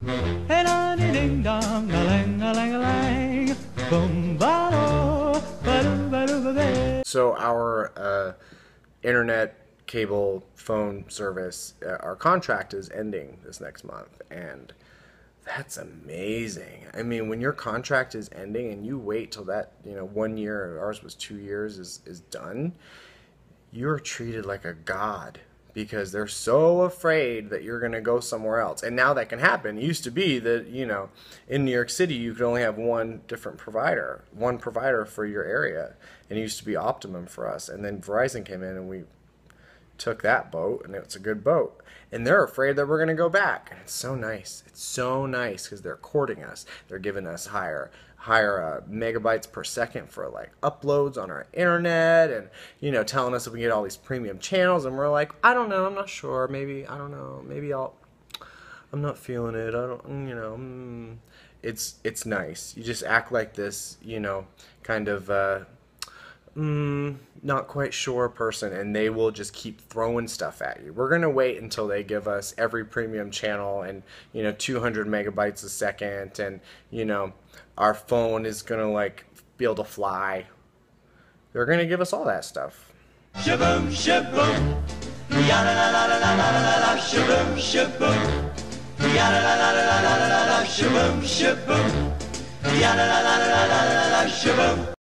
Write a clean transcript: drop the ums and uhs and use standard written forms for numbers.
Hey, ding dong, a lang, a lang, a lang, boom, ba-do, ba-do, ba-do, ba-do. So our internet cable phone service, our contract is ending this next month, and that's amazing. I mean, when your contract is ending and you wait till that, 1 year, ours was 2 years, is done, you're treated like a god because they're so afraid that you're going to go somewhere else. And now that can happen. It used to be that, in New York City, you could only have one provider for your area. And it used to be Optimum for us. And then Verizon came in and we took that boat, and it's a good boat. And they're afraid that we're going to go back. And it's so nice. It's so nice because they're courting us. They're giving us higher megabytes per second for like uploads on our internet, and telling us that we get all these premium channels, and we're like, I don't know, I'm not sure, maybe, I don't know, maybe I'm not feeling it, I don't, it's nice. You just act like this, kind of not quite sure person, and they will just keep throwing stuff at you. We're gonna wait until they give us every premium channel and 200 megabytes a second, and our phone is gonna like be able to fly. They're gonna give us all that stuff. Shaboom, shaboom, ya la la la la la la la, shaboom, shaboom, ya la la la la la la la, shaboom, shaboom, ya la la la la la la la, shaboom.